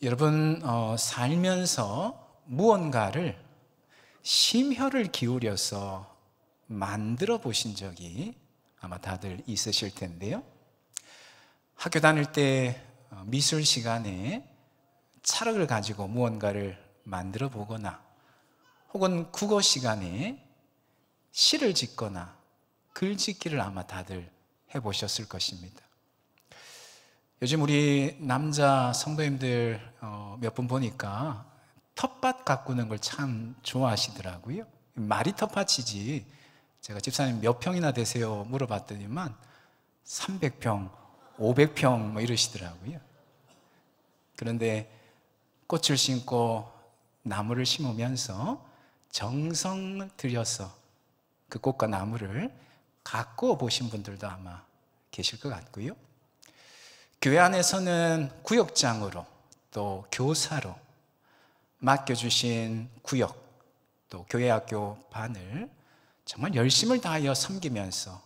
여러분 살면서 무언가를 심혈을 기울여서 만들어 보신 적이 아마 다들 있으실 텐데요. 학교 다닐 때 미술 시간에 찰흙을 가지고 무언가를 만들어 보거나, 혹은 국어 시간에 시를 짓거나 글짓기를 아마 다들 해보셨을 것입니다. 요즘 우리 남자 성도님들 몇 분 보니까 텃밭 가꾸는 걸 참 좋아하시더라고요. 말이 텃밭이지, 제가 집사님 몇 평이나 되세요 물어봤더니만 300평, 500평 뭐 이러시더라고요. 그런데 꽃을 심고 나무를 심으면서 정성을 들여서 그 꽃과 나무를 가꾸어 보신 분들도 아마 계실 것 같고요. 교회 안에서는 구역장으로 또 교사로 맡겨주신 구역, 또 교회학교 반을 정말 열심을 다하여 섬기면서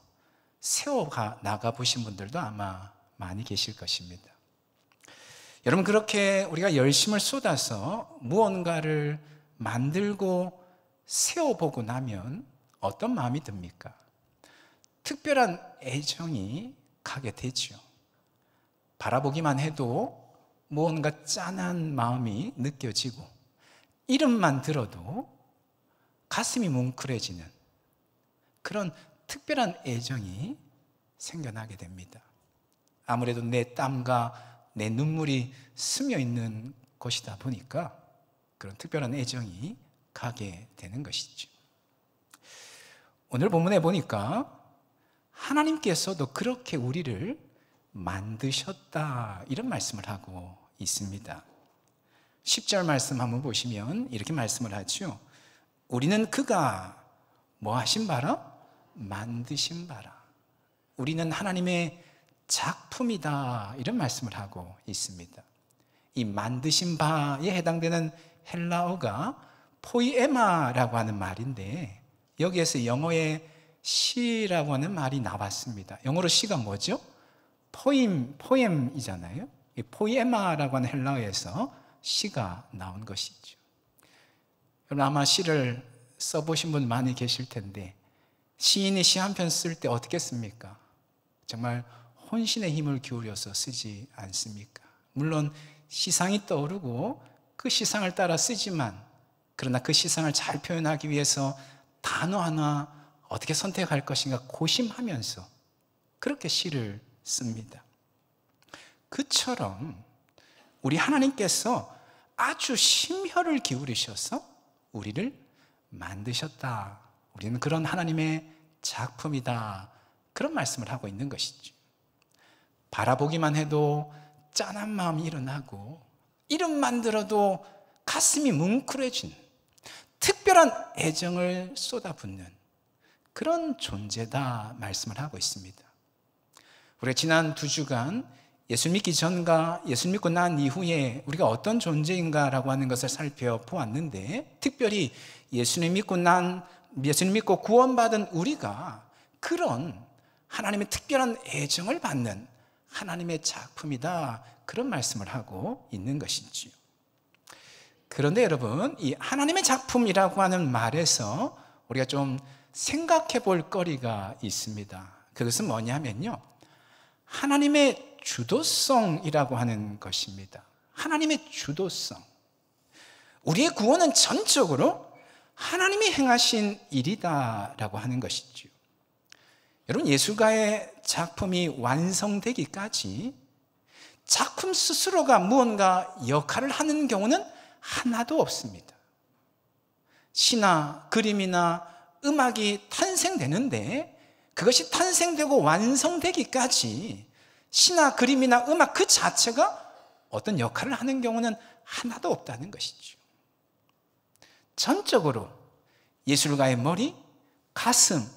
세워가 나가 보신 분들도 아마 많이 계실 것입니다. 여러분, 그렇게 우리가 열심을 쏟아서 무언가를 만들고 세워보고 나면 어떤 마음이 듭니까? 특별한 애정이 가게 되죠. 바라보기만 해도 무언가 짠한 마음이 느껴지고, 이름만 들어도 가슴이 뭉클해지는 그런 특별한 애정이 생겨나게 됩니다. 아무래도 내 땀과 내 눈물이 스며 있는 곳이다 보니까 그런 특별한 애정이 가게 되는 것이죠. 오늘 본문에 보니까 하나님께서도 그렇게 우리를 만드셨다, 이런 말씀을 하고 있습니다. 10절 말씀 한번 보시면 이렇게 말씀을 하죠. 우리는 그가 뭐 하신 바라? 만드신 바라. 우리는 하나님의 작품이다, 이런 말씀을 하고 있습니다. 이 만드신 바에 해당되는 헬라어가 포이에마라고 하는 말인데, 여기에서 영어의 시라고 하는 말이 나왔습니다. 영어로 시가 뭐죠? 포엠이잖아요. 이 포이에마라고 하는 헬라어에서 시가 나온 것이죠. 여러분, 아마 시를 써보신 분 많이 계실 텐데, 시인이 시 한 편 쓸 때 어떻게 씁니까? 정말 혼신의 힘을 기울여서 쓰지 않습니까? 물론 시상이 떠오르고 그 시상을 따라 쓰지만, 그러나 그 시상을 잘 표현하기 위해서 단어 하나 어떻게 선택할 것인가 고심하면서 그렇게 시를 씁니다. 그처럼 우리 하나님께서 아주 심혈을 기울이셔서 우리를 만드셨다, 우리는 그런 하나님의 작품이다, 그런 말씀을 하고 있는 것이죠. 바라보기만 해도 짠한 마음이 일어나고, 이름만 들어도 가슴이 뭉클해지는 특별한 애정을 쏟아붓는 그런 존재다 말씀을 하고 있습니다. 우리가 지난 2주간 예수 믿기 전과 예수 믿고 난 이후에 우리가 어떤 존재인가라고 하는 것을 살펴보았는데, 특별히 예수님 믿고 구원받은 우리가 그런 하나님의 특별한 애정을 받는 하나님의 작품이다, 그런 말씀을 하고 있는 것이지요. 그런데 여러분, 이 하나님의 작품이라고 하는 말에서 우리가 좀 생각해 볼 거리가 있습니다. 그것은 뭐냐면요, 하나님의 주도성이라고 하는 것입니다. 하나님의 주도성. 우리의 구원은 전적으로 하나님이 행하신 일이다라고 하는 것이죠. 여러분, 예술가의 작품이 완성되기까지 작품 스스로가 무언가 역할을 하는 경우는 하나도 없습니다. 시나 그림이나 음악이 탄생되는데, 그것이 탄생되고 완성되기까지 시나 그림이나 음악 그 자체가 어떤 역할을 하는 경우는 하나도 없다는 것이죠. 전적으로 예술가의 머리, 가슴,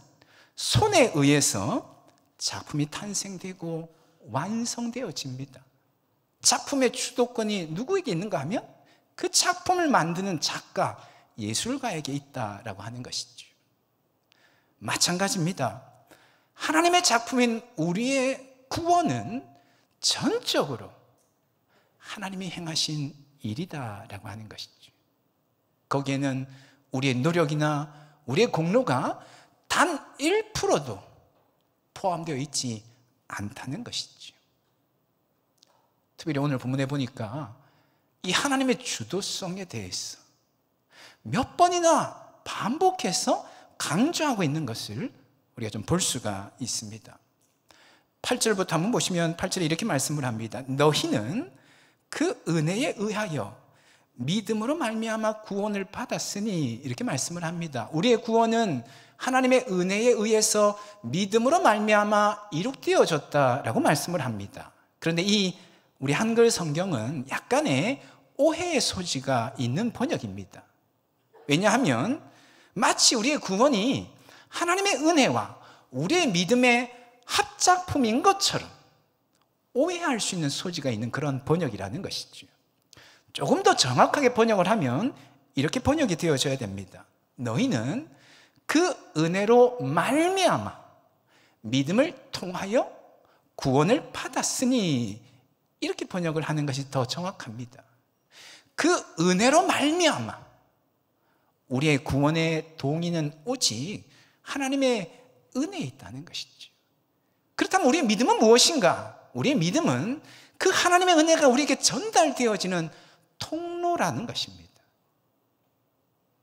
손에 의해서 작품이 탄생되고 완성되어집니다. 작품의 주도권이 누구에게 있는가 하면 그 작품을 만드는 작가, 예술가에게 있다라고 하는 것이죠. 마찬가지입니다. 하나님의 작품인 우리의 구원은 전적으로 하나님이 행하신 일이다라고 하는 것이죠. 거기에는 우리의 노력이나 우리의 공로가 단 1%도 포함되어 있지 않다는 것이죠. 특별히 오늘 본문에 보니까 이 하나님의 주도성에 대해서 몇 번이나 반복해서 강조하고 있는 것을 우리가 좀 볼 수가 있습니다. 8절부터 한번 보시면 8절에 이렇게 말씀을 합니다. 너희는 그 은혜에 의하여 믿음으로 말미암아 구원을 받았으니, 이렇게 말씀을 합니다. 우리의 구원은 하나님의 은혜에 의해서 믿음으로 말미암아 이룩되어졌다라고 말씀을 합니다. 그런데 이 우리 한글 성경은 약간의 오해의 소지가 있는 번역입니다. 왜냐하면 마치 우리의 구원이 하나님의 은혜와 우리의 믿음의 합작품인 것처럼 오해할 수 있는 소지가 있는 그런 번역이라는 것이죠. 조금 더 정확하게 번역을 하면 이렇게 번역이 되어져야 됩니다. 너희는 그 은혜로 말미암아 믿음을 통하여 구원을 받았으니, 이렇게 번역을 하는 것이 더 정확합니다. 그 은혜로 말미암아, 우리의 구원의 동의는 오직 하나님의 은혜에 있다는 것이죠. 그렇다면 우리의 믿음은 무엇인가? 우리의 믿음은 그 하나님의 은혜가 우리에게 전달되어지는 통로라는 것입니다.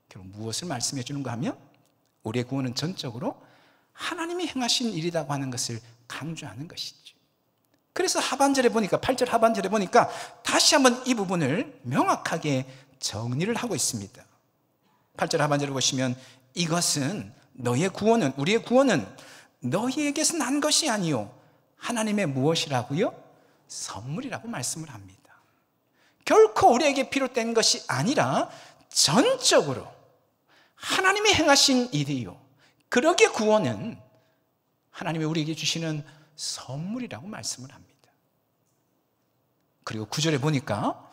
결국 무엇을 말씀해 주는가 하면 우리의 구원은 전적으로 하나님이 행하신 일이라고 하는 것을 강조하는 것이죠. 그래서 하반절에 보니까, 8절 하반절에 보니까 다시 한번 이 부분을 명확하게 정리를 하고 있습니다. 8절 하반절을 보시면 이것은 너희의 구원은, 우리의 구원은 너희에게서 난 것이 아니요 하나님의 무엇이라고요? 선물이라고 말씀을 합니다. 결코 우리에게 비롯된 것이 아니라 전적으로 하나님이 행하신 일이요, 그러기에 구원은 하나님이 우리에게 주시는 선물이라고 말씀을 합니다. 그리고 9절에 보니까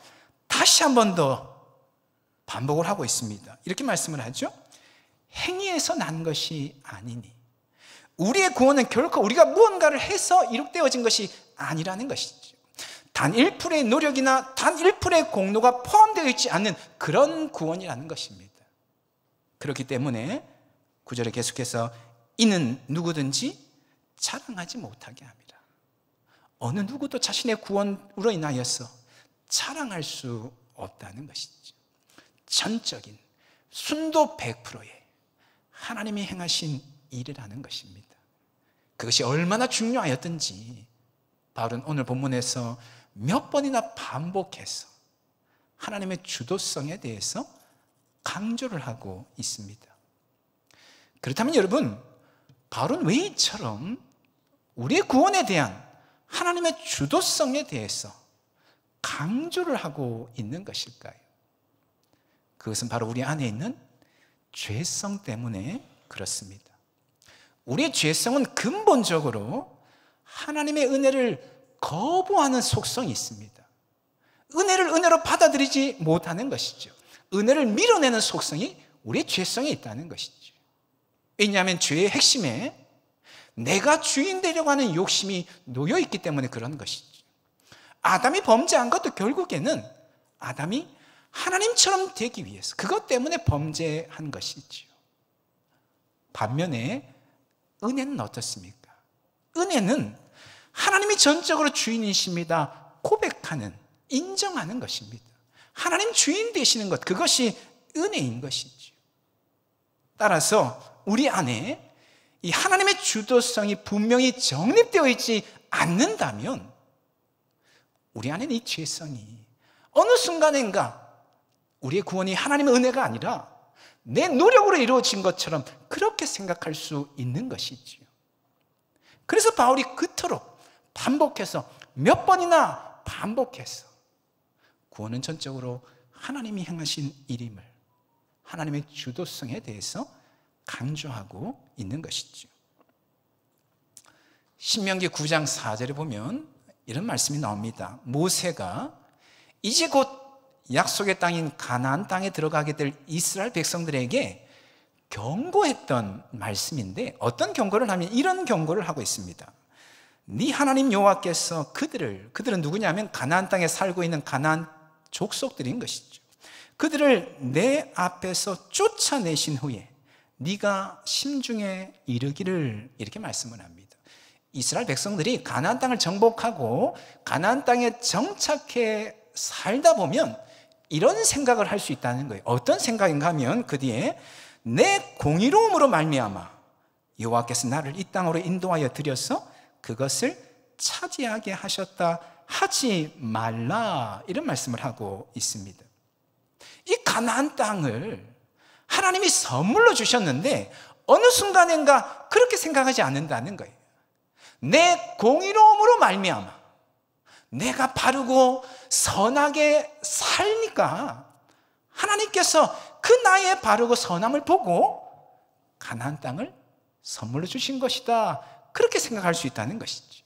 다시 한 번 더 반복을 하고 있습니다. 이렇게 말씀을 하죠. 행위에서 난 것이 아니니, 우리의 구원은 결코 우리가 무언가를 해서 이룩되어진 것이 아니라는 것이죠. 단 1%의 노력이나 단 1%의 공로가 포함되어 있지 않는 그런 구원이라는 것입니다. 그렇기 때문에 9절에 계속해서 이는 누구든지 자랑하지 못하게 합니다. 어느 누구도 자신의 구원으로 인하여서 자랑할 수 없다는 것이죠. 전적인 순도 100%의 하나님이 행하신 일이라는 것입니다. 그것이 얼마나 중요하였든지 바울은 오늘 본문에서 몇 번이나 반복해서 하나님의 주도성에 대해서 강조를 하고 있습니다. 그렇다면 여러분, 바울은 왜 이처럼 우리의 구원에 대한 하나님의 주도성에 대해서 강조를 하고 있는 것일까요? 그것은 바로 우리 안에 있는 죄성 때문에 그렇습니다. 우리의 죄성은 근본적으로 하나님의 은혜를 거부하는 속성이 있습니다. 은혜를 은혜로 받아들이지 못하는 것이죠. 은혜를 밀어내는 속성이 우리의 죄성에 있다는 것이죠. 왜냐하면 죄의 핵심에 내가 주인 되려고 하는 욕심이 놓여 있기 때문에 그런 것이죠. 아담이 범죄한 것도 결국에는 아담이 하나님처럼 되기 위해서, 그것 때문에 범죄한 것이지요. 반면에 은혜는 어떻습니까? 은혜는 하나님이 전적으로 주인이십니다 고백하는, 인정하는 것입니다. 하나님 주인 되시는 것, 그것이 은혜인 것이죠. 따라서 우리 안에 이 하나님의 주도성이 분명히 정립되어 있지 않는다면 우리 안에는 이 죄성이 어느 순간인가 우리의 구원이 하나님의 은혜가 아니라 내 노력으로 이루어진 것처럼 그렇게 생각할 수 있는 것이지요. 그래서 바울이 그토록 반복해서 몇 번이나 반복해서 구원은 전적으로 하나님이 행하신 일임을, 하나님의 주도성에 대해서 강조하고 있는 것이죠. 신명기 9장 4절에 보면 이런 말씀이 나옵니다. 모세가 이제 곧 약속의 땅인 가나안 땅에 들어가게 될 이스라엘 백성들에게 경고했던 말씀인데, 어떤 경고를 하면 이런 경고를 하고 있습니다. 네 하나님 여호와께서 그들은 누구냐면 가나안 땅에 살고 있는 가나안 족속들인 것이죠. 그들을 내 앞에서 쫓아내신 후에 네가 심중에 이르기를, 이렇게 말씀을 합니다. 이스라엘 백성들이 가나안 땅을 정복하고 가나안 땅에 정착해 살다 보면 이런 생각을 할 수 있다는 거예요. 어떤 생각인가 하면 그 뒤에 내 공의로움으로 말미암아 여호와께서 나를 이 땅으로 인도하여 들여서 그것을 차지하게 하셨다 하지 말라, 이런 말씀을 하고 있습니다. 이 가나안 땅을 하나님이 선물로 주셨는데 어느 순간인가 그렇게 생각하지 않는다는 거예요. 내 공의로움으로 말미암아 내가 바르고 선하게 살니까 하나님께서 그 나의 바르고 선함을 보고 가나안 땅을 선물로 주신 것이다, 그렇게 생각할 수 있다는 것이죠.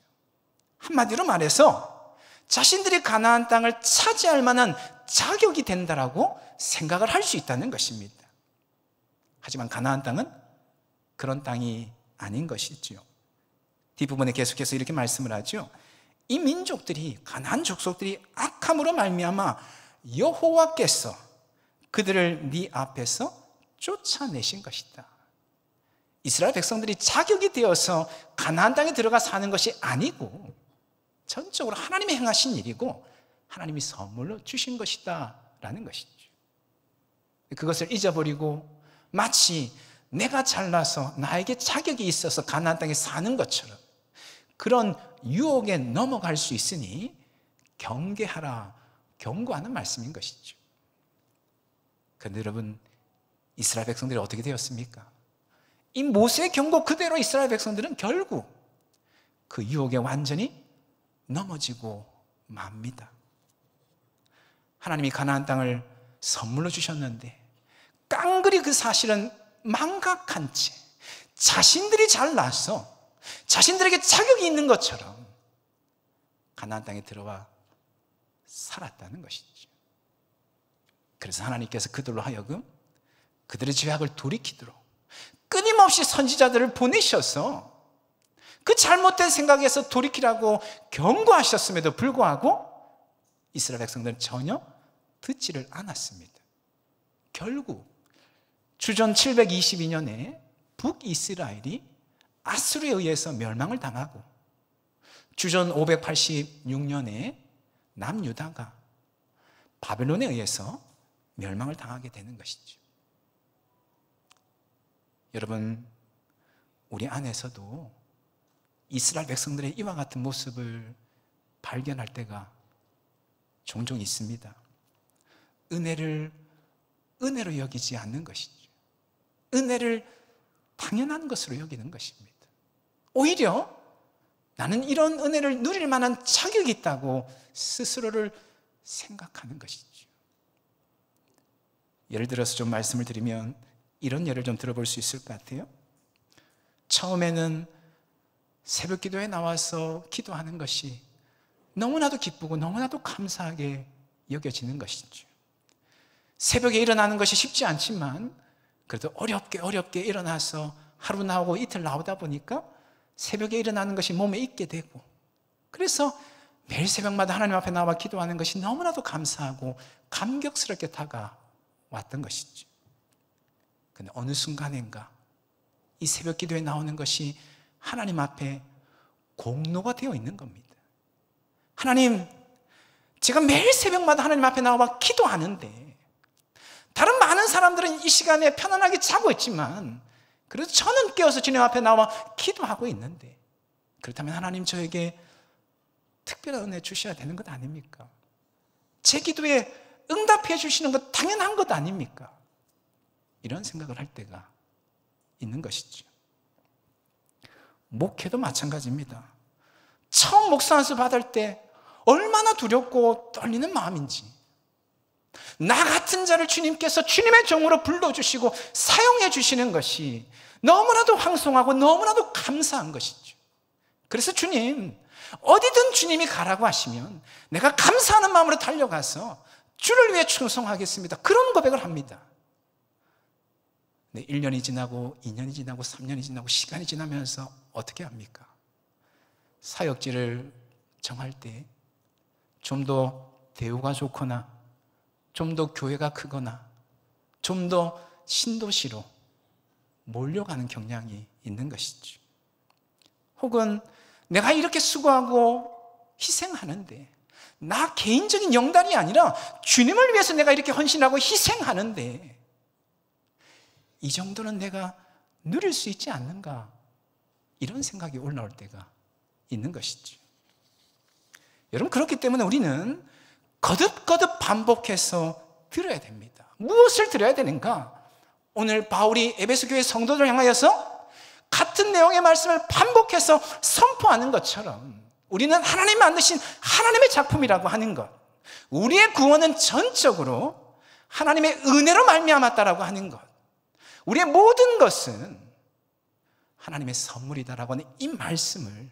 한마디로 말해서 자신들이 가나안 땅을 차지할 만한 자격이 된다라고 생각을 할 수 있다는 것입니다. 하지만 가나안 땅은 그런 땅이 아닌 것이지요. 뒷부분에 계속해서 이렇게 말씀을 하죠. 이 민족들이, 가나안 족속들이 악함으로 말미암아 여호와께서 그들을 네 앞에서 쫓아내신 것이다. 이스라엘 백성들이 자격이 되어서 가나안 땅에 들어가 사는 것이 아니고 전적으로 하나님이 행하신 일이고 하나님이 선물로 주신 것이다 라는 것이죠. 그것을 잊어버리고 마치 내가 잘나서 나에게 자격이 있어서 가나안 땅에 사는 것처럼 그런 유혹에 넘어갈 수 있으니 경계하라, 경고하는 말씀인 것이죠. 그런데 여러분, 이스라엘 백성들이 어떻게 되었습니까? 이 모세의 경고 그대로 이스라엘 백성들은 결국 그 유혹에 완전히 넘어지고 맙니다. 하나님이 가나안 땅을 선물로 주셨는데 깡그리 그 사실은 망각한 채 자신들이 잘나서 자신들에게 자격이 있는 것처럼 가나안 땅에 들어와 살았다는 것이죠. 그래서 하나님께서 그들로 하여금 그들의 죄악을 돌이키도록 끊임없이 선지자들을 보내셔서 그 잘못된 생각에서 돌이키라고 경고하셨음에도 불구하고 이스라엘 백성들은 전혀 듣지를 않았습니다. 결국 주전 722년에 북이스라엘이 아수르에 의해서 멸망을 당하고 주전 586년에 남유다가 바벨론에 의해서 멸망을 당하게 되는 것이죠. 여러분, 우리 안에서도 이스라엘 백성들의 이와 같은 모습을 발견할 때가 종종 있습니다. 은혜를 은혜로 여기지 않는 것이죠. 은혜를 당연한 것으로 여기는 것입니다. 오히려 나는 이런 은혜를 누릴 만한 자격이 있다고 스스로를 생각하는 것이죠. 예를 들어서 좀 말씀을 드리면 이런 예를 좀 들어볼 수 있을 것 같아요. 처음에는 새벽 기도에 나와서 기도하는 것이 너무나도 기쁘고 너무나도 감사하게 여겨지는 것이죠. 새벽에 일어나는 것이 쉽지 않지만 그래도 어렵게 일어나서 하루 나오고 이틀 나오다 보니까 새벽에 일어나는 것이 몸에 익게 되고, 그래서 매일 새벽마다 하나님 앞에 나와 기도하는 것이 너무나도 감사하고 감격스럽게 다가왔던 것이죠. 그런데 어느 순간인가 이 새벽 기도에 나오는 것이 하나님 앞에 공로가 되어 있는 겁니다. 하나님, 제가 매일 새벽마다 하나님 앞에 나와 기도하는데 다른 많은 사람들은 이 시간에 편안하게 자고 있지만 그래도 저는 깨어서 주님 앞에 나와 기도하고 있는데, 그렇다면 하나님 저에게 특별한 은혜 주셔야 되는 것 아닙니까? 제 기도에 응답해 주시는 것 당연한 것 아닙니까? 이런 생각을 할 때가 있는 것이죠. 목회도 마찬가지입니다. 처음 목사 안수 받을 때 얼마나 두렵고 떨리는 마음인지, 나 같은 자를 주님께서 주님의 종으로 불러주시고 사용해 주시는 것이 너무나도 황송하고 너무나도 감사한 것이죠. 그래서 주님, 어디든 주님이 가라고 하시면 내가 감사하는 마음으로 달려가서 주를 위해 충성하겠습니다, 그런 고백을 합니다. 네, 1년이 지나고 2년이 지나고 3년이 지나고 시간이 지나면서 어떻게 합니까? 사역지를 정할 때 좀 더 대우가 좋거나 좀 더 교회가 크거나 좀 더 신도시로 몰려가는 경향이 있는 것이죠. 혹은 내가 이렇게 수고하고 희생하는데, 나 개인적인 영달이 아니라 주님을 위해서 내가 이렇게 헌신하고 희생하는데 이 정도는 내가 누릴 수 있지 않는가, 이런 생각이 올라올 때가 있는 것이죠. 여러분, 그렇기 때문에 우리는 거듭거듭 반복해서 들어야 됩니다. 무엇을 들어야 되는가? 오늘 바울이 에베소 교회 성도들을 향하여서 같은 내용의 말씀을 반복해서 선포하는 것처럼 우리는 하나님 만드신 하나님의 작품이라고 하는 것, 우리의 구원은 전적으로 하나님의 은혜로 말미암았다라고 하는 것, 우리의 모든 것은 하나님의 선물이다라고 하는 이 말씀을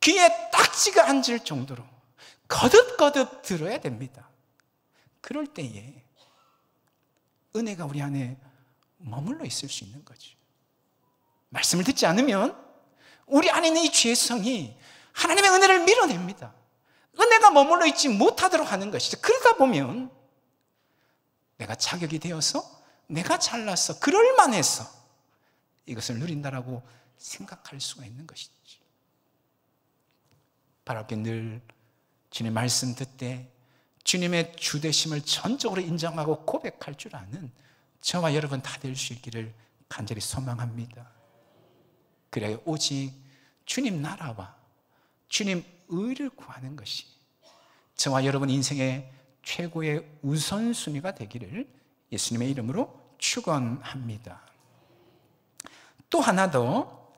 귀에 딱지가 앉을 정도로 거듭거듭 들어야 됩니다. 그럴 때에 은혜가 우리 안에 머물러 있을 수 있는 거죠. 말씀을 듣지 않으면 우리 안에 있는 이 죄성이 하나님의 은혜를 밀어냅니다. 은혜가 머물러 있지 못하도록 하는 것이죠. 그러다 보면 내가 자격이 되어서, 내가 잘나서, 그럴만해서 이것을 누린다라고 생각할 수가 있는 것이지. 바랄게 늘 주님 말씀 듣되 주님의 주되심을 전적으로 인정하고 고백할 줄 아는 저와 여러분 다 될 수 있기를 간절히 소망합니다. 그래야 오직 주님 나라와 주님 의를 구하는 것이 저와 여러분 인생의 최고의 우선순위가 되기를 예수님의 이름으로 축원합니다. 또 하나 더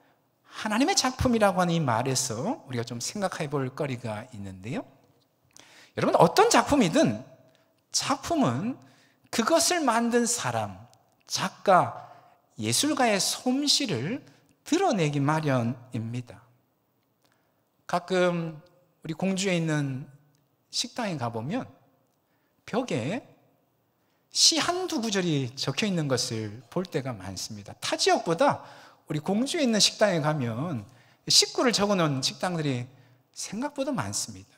하나님의 작품이라고 하는 이 말에서 우리가 좀 생각해 볼 거리가 있는데요, 여러분, 어떤 작품이든 작품은 그것을 만든 사람, 작가, 예술가의 솜씨를 드러내기 마련입니다. 가끔 우리 공주에 있는 식당에 가보면 벽에 시 한두 구절이 적혀 있는 것을 볼 때가 많습니다. 타 지역보다 우리 공주에 있는 식당에 가면 식구를 적어 놓은 식당들이 생각보다 많습니다.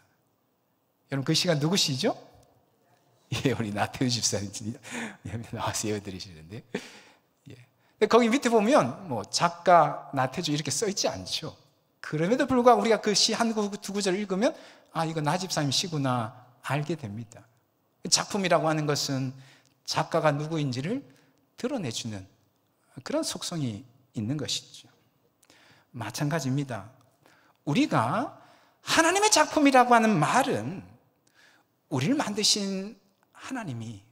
여러분, 그 시간 누구시죠? 예, 우리 나태우 집사님 나와서 예어드리시는데, 예. 거기 밑에 보면 뭐 작가 나태주 이렇게 써 있지 않죠. 그럼에도 불구하고 우리가 그 시 한 두 구절을 읽으면 아, 이거 나 집사님 시구나 알게 됩니다. 작품이라고 하는 것은 작가가 누구인지를 드러내주는 그런 속성이 있는 것이죠. 마찬가지입니다. 우리가 하나님의 작품이라고 하는 말은 우리를 만드신 하나님이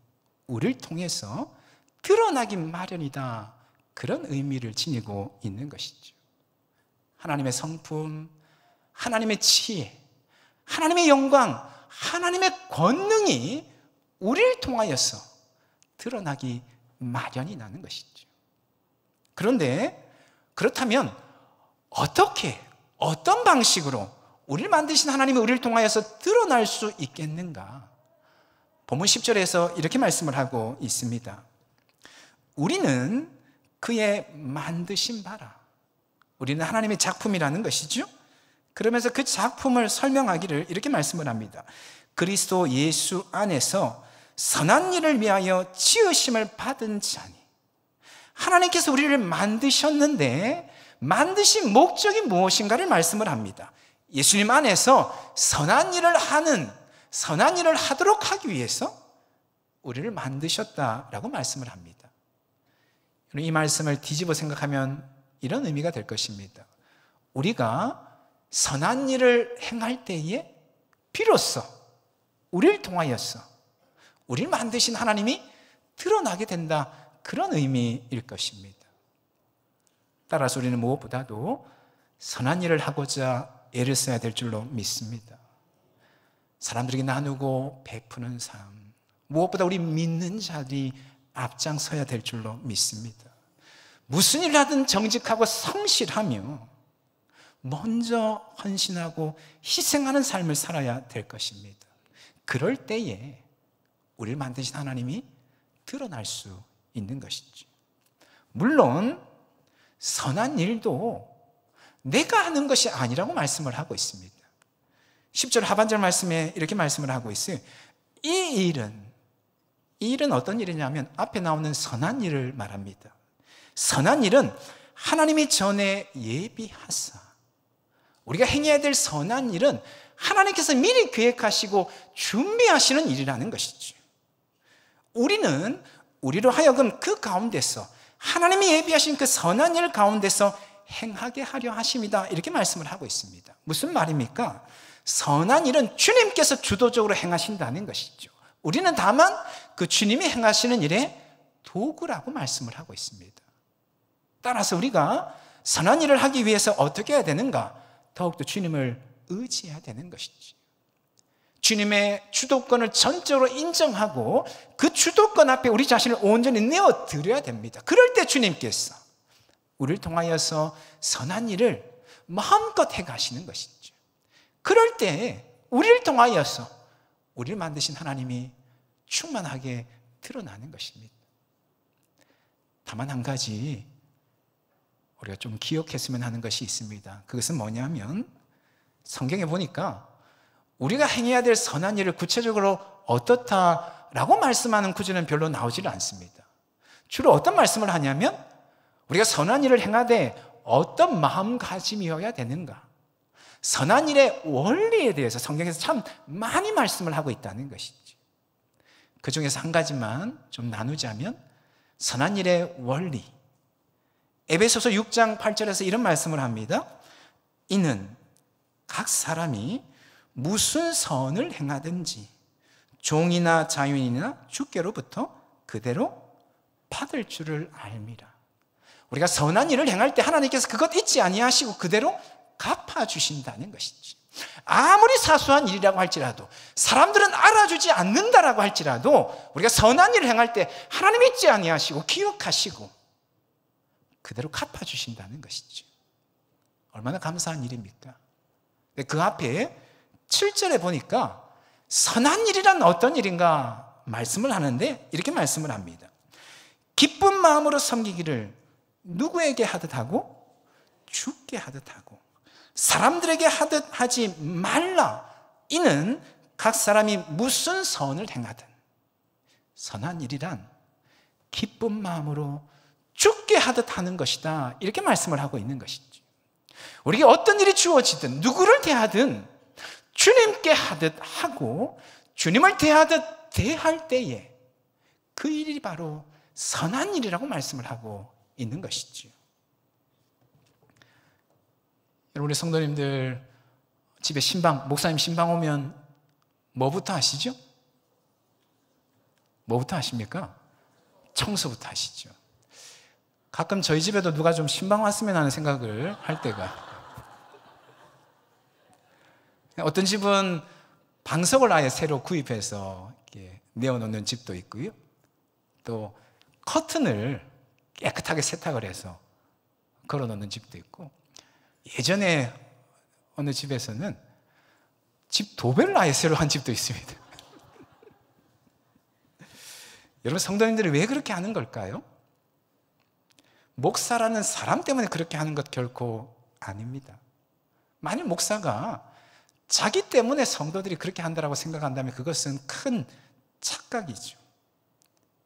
우리를 통해서 드러나기 마련이다, 그런 의미를 지니고 있는 것이죠. 하나님의 성품, 하나님의 지혜, 하나님의 영광, 하나님의 권능이 우리를 통하여서 드러나기 마련이 나는 것이죠. 그런데 그렇다면 어떻게, 어떤 방식으로 우리를 만드신 하나님이 우리를 통하여서 드러날 수 있겠는가? 본문 10절에서 이렇게 말씀을 하고 있습니다. 우리는 그의 만드신 바라. 우리는 하나님의 작품이라는 것이죠. 그러면서 그 작품을 설명하기를 이렇게 말씀을 합니다. 그리스도 예수 안에서 선한 일을 위하여 지으심을 받은 자니. 하나님께서 우리를 만드셨는데 만드신 목적이 무엇인가를 말씀을 합니다. 예수님 안에서 선한 일을 하도록 하기 위해서 우리를 만드셨다라고 말씀을 합니다. 이 말씀을 뒤집어 생각하면 이런 의미가 될 것입니다. 우리가 선한 일을 행할 때에 비로소 우리를 통하여서 우리를 만드신 하나님이 드러나게 된다, 그런 의미일 것입니다. 따라서 우리는 무엇보다도 선한 일을 하고자 애를 써야 될 줄로 믿습니다. 사람들에게 나누고 베푸는 삶, 무엇보다 우리 믿는 자들이 앞장서야 될 줄로 믿습니다. 무슨 일을 하든 정직하고 성실하며 먼저 헌신하고 희생하는 삶을 살아야 될 것입니다. 그럴 때에 우리를 만드신 하나님이 드러날 수 있는 것이죠. 물론 선한 일도 내가 하는 것이 아니라고 말씀을 하고 있습니다. 10절 하반절 말씀에 이렇게 말씀을 하고 있어요. 이 일은 이 일은 어떤 일이냐면 앞에 나오는 선한 일을 말합니다. 선한 일은 하나님이 전에 예비하사, 우리가 행해야 될 선한 일은 하나님께서 미리 계획하시고 준비하시는 일이라는 것이죠. 우리는 우리로 하여금 그 가운데서 하나님이 예비하신 그 선한 일 가운데서 행하게 하려 하십니다. 이렇게 말씀을 하고 있습니다. 무슨 말입니까? 선한 일은 주님께서 주도적으로 행하신다는 것이죠. 우리는 다만 그 주님이 행하시는 일의 도구라고 말씀을 하고 있습니다. 따라서 우리가 선한 일을 하기 위해서 어떻게 해야 되는가? 더욱더 주님을 의지해야 되는 것이지. 주님의 주도권을 전적으로 인정하고 그 주도권 앞에 우리 자신을 온전히 내어드려야 됩니다. 그럴 때 주님께서 우리를 통하여서 선한 일을 마음껏 해가시는 것이죠. 그럴 때 우리를 통하여서 우리를 만드신 하나님이 충만하게 드러나는 것입니다. 다만 한 가지 우리가 좀 기억했으면 하는 것이 있습니다. 그것은 뭐냐면 성경에 보니까 우리가 행해야 될 선한 일을 구체적으로 어떻다라고 말씀하는 구절은 별로 나오질 않습니다. 주로 어떤 말씀을 하냐면 우리가 선한 일을 행하되 어떤 마음가짐이어야 되는가, 선한 일의 원리에 대해서 성경에서 참 많이 말씀을 하고 있다는 것이죠. 그 중에서 한 가지만 좀 나누자면 선한 일의 원리, 에베소서 6장 8절에서 이런 말씀을 합니다. 이는 각 사람이 무슨 선을 행하든지 종이나 자유인이나 주께로부터 그대로 받을 줄을 알미라. 우리가 선한 일을 행할 때 하나님께서 그것 잊지 아니하시고 그대로 갚아주신다는 것이지. 아무리 사소한 일이라고 할지라도, 사람들은 알아주지 않는다라고 할지라도 우리가 선한 일을 행할 때 하나님 잊지 아니하시고 기억하시고 그대로 갚아주신다는 것이죠. 얼마나 감사한 일입니까? 그 앞에 7절에 보니까 선한 일이란 어떤 일인가 말씀을 하는데 이렇게 말씀을 합니다. 기쁜 마음으로 섬기기를 누구에게 하듯 하고 주께 하듯 하고 사람들에게 하듯 하지 말라. 이는 각 사람이 무슨 선을 행하든 선한 일이란 기쁜 마음으로 주께 하듯 하는 것이다. 이렇게 말씀을 하고 있는 것이죠. 우리에게 어떤 일이 주어지든 누구를 대하든 주님께 하듯 하고 주님을 대하듯 대할 때에 그 일이 바로 선한 일이라고 말씀을 하고 있는 것이죠. 우리 성도님들 집에 신방, 목사님 신방 오면 뭐부터 하시죠? 뭐부터 하십니까? 청소부터 하시죠. 가끔 저희 집에도 누가 좀 신방 왔으면 하는 생각을 할 때가, 어떤 집은 방석을 아예 새로 구입해서 이렇게 내어놓는 집도 있고요. 또 커튼을 깨끗하게 세탁을 해서 걸어놓는 집도 있고, 예전에 어느 집에서는 집 도배를 아예 새로 한 집도 있습니다. 여러분, 성도님들이 왜 그렇게 하는 걸까요? 목사라는 사람 때문에 그렇게 하는 것 결코 아닙니다. 만일 목사가 자기 때문에 성도들이 그렇게 한다고 생각한다면 그것은 큰 착각이죠.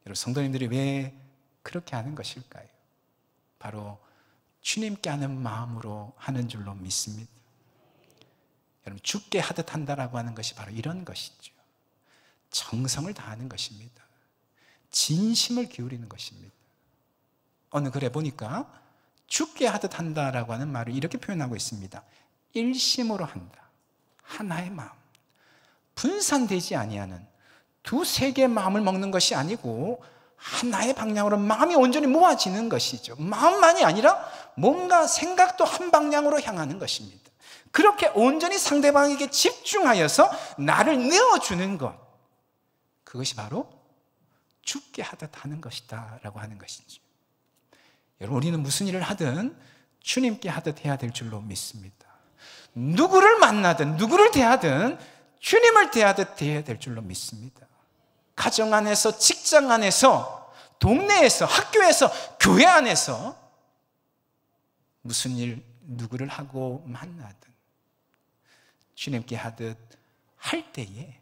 여러분, 성도님들이 왜 그렇게 하는 것일까요? 바로 주님께 하는 마음으로 하는 줄로 믿습니다. 여러분, 주께 하듯 한다라고 하는 것이 바로 이런 것이죠. 정성을 다하는 것입니다. 진심을 기울이는 것입니다. 어느 글에 보니까 주께 하듯 한다라고 하는 말을 이렇게 표현하고 있습니다. 일심으로 한다. 하나의 마음. 분산되지 아니하는 두세 개의 마음을 먹는 것이 아니고 하나의 방향으로 마음이 온전히 모아지는 것이죠. 마음만이 아니라 뭔가 생각도 한 방향으로 향하는 것입니다. 그렇게 온전히 상대방에게 집중하여서 나를 내어주는 것, 그것이 바로 주께 하듯 하는 것이다 라고 하는 것이죠. 여러분, 우리는 무슨 일을 하든 주님께 하듯 해야 될 줄로 믿습니다. 누구를 만나든 누구를 대하든 주님을 대하듯 대해야 될 줄로 믿습니다. 가정 안에서, 직장 안에서, 동네에서, 학교에서, 교회 안에서 무슨 일, 누구를 하고 만나든 주님께 하듯 할 때에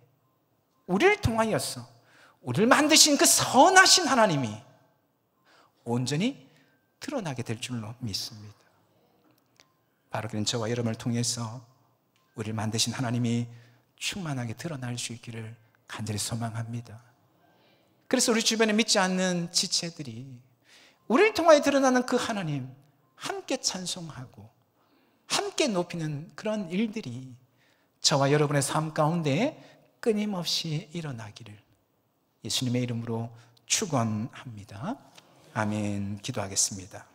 우리를 통하여서 우리를 만드신 그 선하신 하나님이 온전히 드러나게 될 줄로 믿습니다. 바로 그런 저와 여러분을 통해서 우리를 만드신 하나님이 충만하게 드러날 수 있기를 간절히 소망합니다. 그래서 우리 주변에 믿지 않는 지체들이 우리를 통하여 드러나는 그 하나님 함께 찬송하고 함께 높이는 그런 일들이 저와 여러분의 삶 가운데 끊임없이 일어나기를 예수님의 이름으로 축원합니다. 아멘. 기도하겠습니다.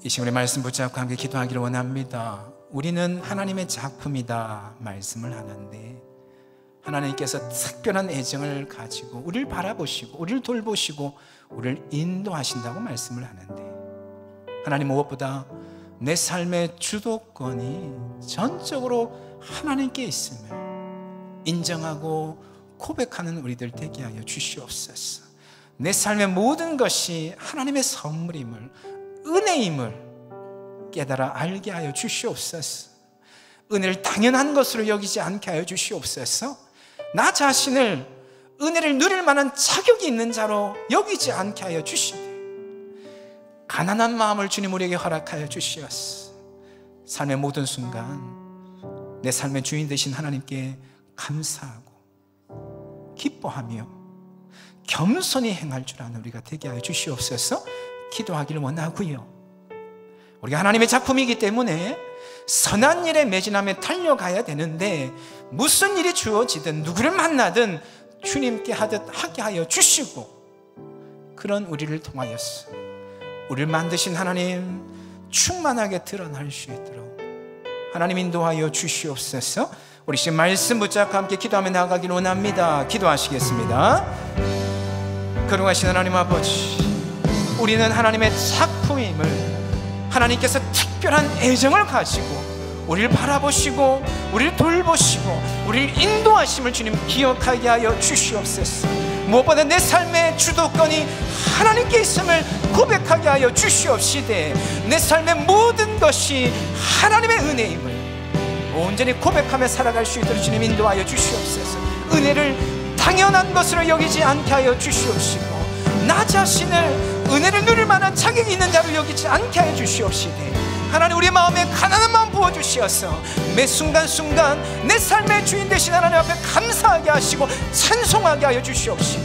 이 시간에 말씀 붙잡고 함께 기도하기를 원합니다. 우리는 하나님의 작품이다 말씀을 하는데 하나님께서 특별한 애정을 가지고 우리를 바라보시고 우리를 돌보시고 우리를 인도하신다고 말씀을 하는데 하나님 무엇보다 내 삶의 주도권이 전적으로 하나님께 있음을 인정하고 고백하는 우리들 되게 하여 주시옵소서. 내 삶의 모든 것이 하나님의 선물임을 은혜임을 깨달아 알게 하여 주시옵소서. 은혜를 당연한 것으로 여기지 않게 하여 주시옵소서. 나 자신을 은혜를 누릴 만한 자격이 있는 자로 여기지 않게 하여 주시되 가난한 마음을 주님 우리에게 허락하여 주시옵소서. 삶의 모든 순간 내 삶의 주인 되신 하나님께 감사하고 기뻐하며 겸손히 행할 줄 아는 우리가 되게 하여 주시옵소서. 기도하기를 원하고요. 우리가 하나님의 작품이기 때문에 선한 일에 매진하며 달려가야 되는데 무슨 일이 주어지든 누구를 만나든 주님께 하듯 하게 하여 주시고 그런 우리를 통하여서 우리를 만드신 하나님 충만하게 드러날 수 있도록 하나님 인도하여 주시옵소서. 우리 지금 말씀 붙잡고 함께 기도하며 나아가기를 원합니다. 기도하시겠습니다. 거룩하신 하나님 아버지, 우리는 하나님의 작품임을 하나님께서 특별한 애정을 가지고 우리를 바라보시고 우리를 돌보시고 우리를 인도하심을 주님 기억하게 하여 주시옵소서. 무엇보다 내 삶의 주도권이 하나님께 있음을 고백하게 하여 주시옵시되 내 삶의 모든 것이 하나님의 은혜임을 온전히 고백하며 살아갈 수 있도록 주님 인도하여 주시옵소서. 은혜를 당연한 것으로 여기지 않게 하여 주시옵시고 나 자신을 은혜를 누릴 만한 자격이 있는 자를 여기지 않게 하여 주시옵시되 하나님 우리의 마음에 가난한 마음 부어주시어서 매 순간순간 내 삶의 주인 되신 하나님 앞에 감사하게 하시고 찬송하게 하여 주시옵시고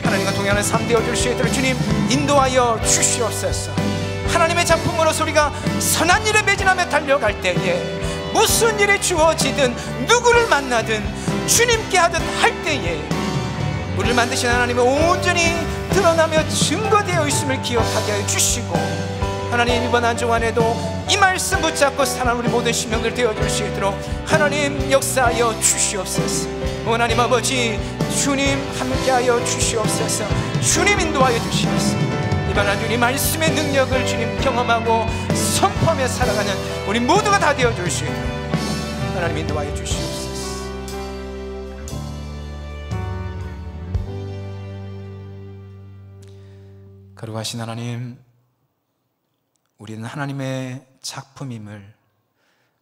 하나님과 동행하는 삶 되어줄 수 있도록 주님 인도하여 주시옵소서. 하나님의 작품으로서 우리가 선한 일에 매진하며 달려갈 때에 무슨 일이 주어지든 누구를 만나든 주님께 하듯 할 때에 우리를 만드신 하나님의 온전히 드러나며 증거되어 있음을 기억하게 하여 주시고 하나님 이번 한 주 안에도 이 말씀 붙잡고 사는 우리 모든 심령들 되어줄 수 있도록 하나님 역사하여 주시옵소서. 하나님 아버지 주님 함께하여 주시옵소서. 주님 인도하여 주시옵소서. 이번 한 주 이 말씀의 능력을 주님 경험하고 선포하며 살아가는 우리 모두가 다 되어줄 수 있도록 하나님 인도하여 주시옵소서. 거룩하신 하나님, 우리는 하나님의 작품임을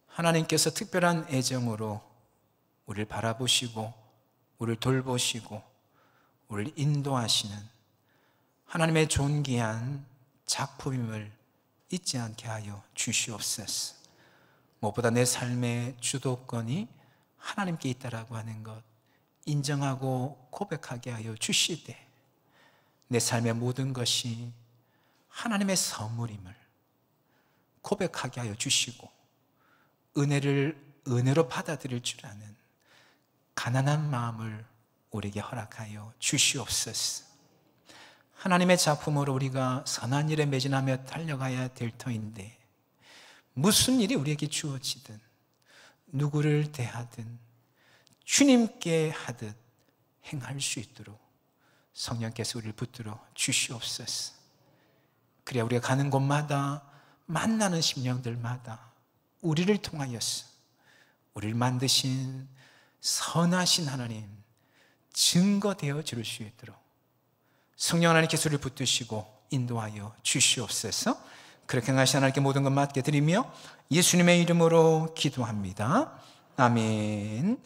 하나님께서 특별한 애정으로 우리를 바라보시고 우리를 돌보시고 우리를 인도하시는 하나님의 존귀한 작품임을 잊지 않게 하여 주시옵소서. 무엇보다 내 삶의 주도권이 하나님께 있다라고 하는 것 인정하고 고백하게 하여 주시되 내 삶의 모든 것이 하나님의 선물임을 고백하게 하여 주시고 은혜를 은혜로 받아들일 줄 아는 가난한 마음을 우리에게 허락하여 주시옵소서. 하나님의 작품으로 우리가 선한 일에 매진하며 달려가야 될 터인데 무슨 일이 우리에게 주어지든 누구를 대하든 주님께 하듯 행할 수 있도록 성령께서 우리를 붙들어 주시옵소서. 그래야 우리가 가는 곳마다 만나는 심령들마다 우리를 통하여서 우리를 만드신 선하신 하나님 증거되어 줄 수 있도록 성령 하나님께서 우리를 붙드시고 인도하여 주시옵소서. 그렇게 하신 하나님께 모든 것 맡게 드리며 예수님의 이름으로 기도합니다. 아멘.